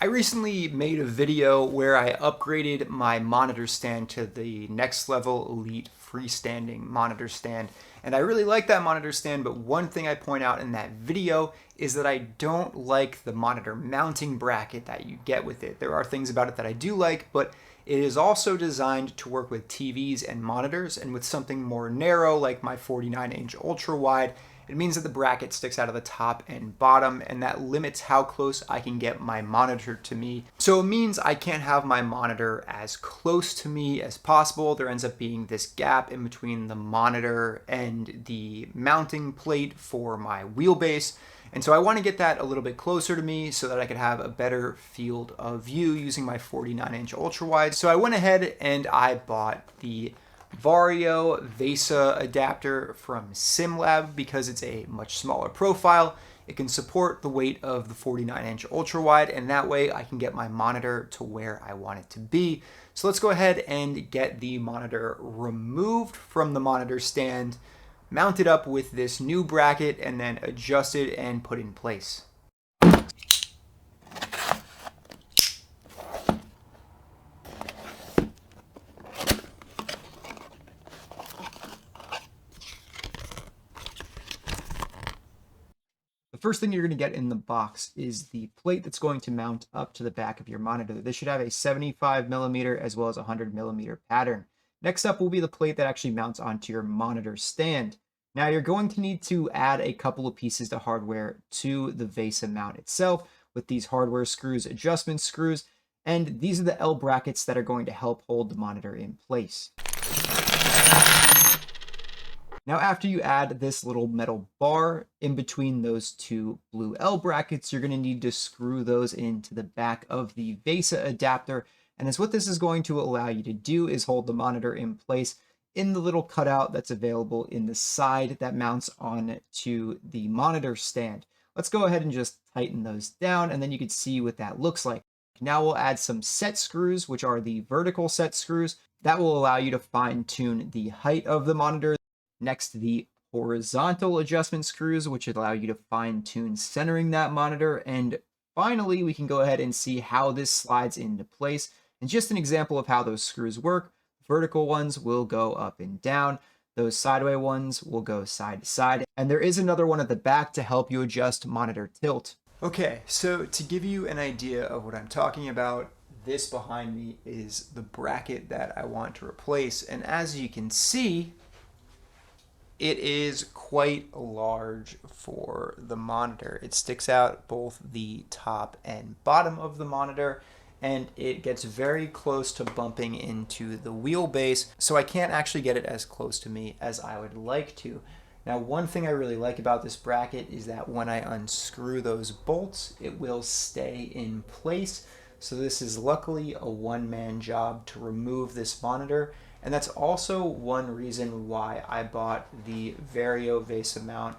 I recently made a video where I upgraded my monitor stand to the next level elite freestanding monitor stand. And I really like that monitor stand, but one thing I point out in that video is that I don't like the monitor mounting bracket that you get with it. There are things about it that I do like, but it is also designed to work with TVs and monitors, and with something more narrow like my 49-inch ultra wide, it means that the bracket sticks out of the top and bottom, and that limits how close I can get my monitor to me. So it means I can't have my monitor as close to me as possible. There ends up being this gap in between the monitor and the mounting plate for my wheelbase. And so I want to get that a little bit closer to me so that I could have a better field of view using my 49-inch ultra wide. So I went ahead and I bought the Vario Vesa adapter from Sim-Lab because it's a much smaller profile. It can support the weight of the 49-inch ultra wide, and that way I can get my monitor to where I want it to be. So let's go ahead and get the monitor removed from the monitor stand, mounted up with this new bracket, and then adjusted and put in place. The first thing you're going to get in the box is the plate that's going to mount up to the back of your monitor. This should have a 75mm as well as a 100mm pattern. Next up will be the plate that actually mounts onto your monitor stand. Now you're going to need to add a couple of pieces of hardware to the Vesa mount itself with these hardware screws, adjustment screws, and these are the L brackets that are going to help hold the monitor in place. Now, after you add this little metal bar in between those two blue L brackets, you're going to need to screw those into the back of the Vesa adapter. And that's what this is going to allow you to do, is hold the monitor in place in the little cutout that's available in the side that mounts on to the monitor stand. Let's go ahead and just tighten those down, and then you can see what that looks like. Now we'll add some set screws, which are the vertical set screws. That will allow you to fine tune the height of the monitor. Next, the horizontal adjustment screws, which allow you to fine tune centering that monitor. And finally, we can go ahead and see how this slides into place. And just an example of how those screws work: vertical ones will go up and down. Those sideways ones will go side to side. And there is another one at the back to help you adjust monitor tilt. Okay, so to give you an idea of what I'm talking about, this behind me is the bracket that I want to replace. And as you can see, it is quite large for the monitor. It sticks out both the top and bottom of the monitor, and it gets very close to bumping into the wheelbase, so I can't actually get it as close to me as I would like to. Now, one thing I really like about this bracket is that when I unscrew those bolts, it will stay in place. So this is luckily a one-man job to remove this monitor. And that's also one reason why I bought the Vario Vesa mount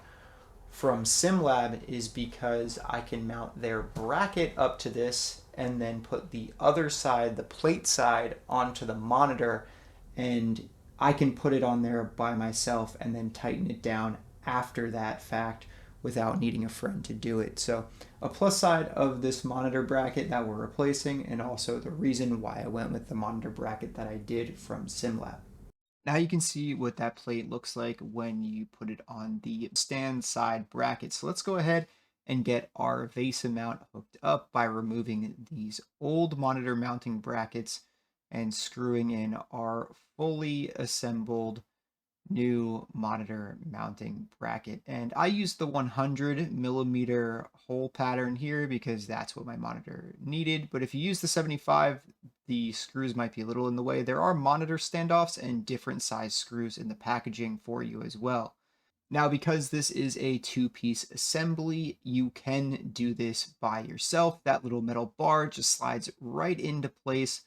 from Sim-Lab, is because I can mount their bracket up to this and then put the other side, the plate side, onto the monitor, and I can put it on there by myself and then tighten it down after that fact without needing a friend to do it. So a plus side of this monitor bracket that we're replacing, and also the reason why I went with the monitor bracket that I did from Sim-Lab. Now you can see what that plate looks like when you put it on the stand side bracket. So let's go ahead and get our Vesa mount hooked up by removing these old monitor mounting brackets and screwing in our fully assembled new monitor mounting bracket. And I used the 100mm hole pattern here because that's what my monitor needed. But if you use the 75, the screws might be a little in the way. There are monitor standoffs and different size screws in the packaging for you as well. Now, because this is a two-piece assembly, you can do this by yourself. That little metal bar just slides right into place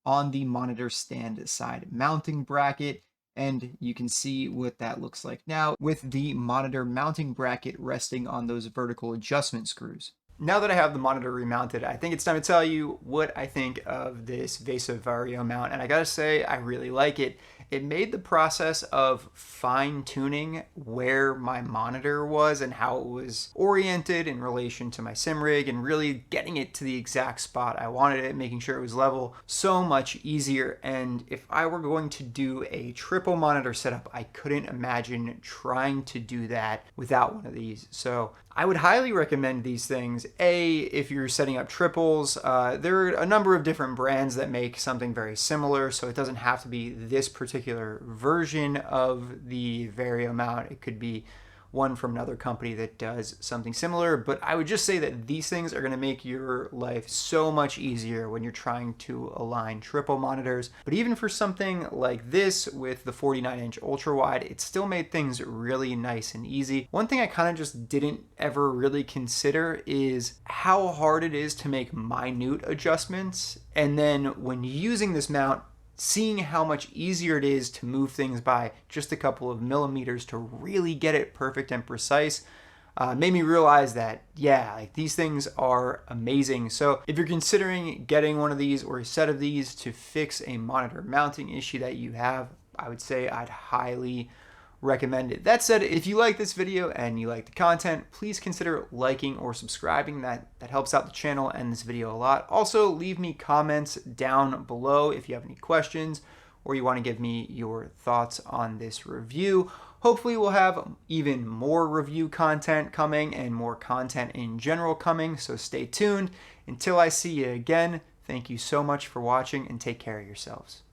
on the monitor stand side mounting bracket. And you can see what that looks like now with the monitor mounting bracket resting on those vertical adjustment screws. Now that I have the monitor remounted, I think it's time to tell you what I think of this Vesa Vario mount. And I gotta say, I really like it. It made the process of fine-tuning where my monitor was and how it was oriented in relation to my sim rig and really getting it to the exact spot I wanted it, making sure it was level, so much easier. And if I were going to do a triple monitor setup, I couldn't imagine trying to do that without one of these. So I would highly recommend these things. If you're setting up triples, there are a number of different brands that make something very similar, so it doesn't have to be this particular version of the Vario mount. It could be one from another company that does something similar, but I would just say that these things are going to make your life so much easier when you're trying to align triple monitors. But even for something like this with the 49-inch ultra wide, it still made things really nice and easy. One thing I kind of just didn't ever really consider is how hard it is to make minute adjustments, and then when using this mount, seeing how much easier it is to move things by just a couple of millimeters to really get it perfect and precise made me realize that, yeah, like these things are amazing. So if you're considering getting one of these or a set of these to fix a monitor mounting issue that you have, I would say I'd highly recommend it. That said, if you like this video and you like the content, please consider liking or subscribing. That helps out the channel and this video a lot. Also, leave me comments down below if you have any questions or you want to give me your thoughts on this review. Hopefully we'll have even more review content coming and more content in general coming, so stay tuned. Until I see you again, thank you so much for watching and take care of yourselves.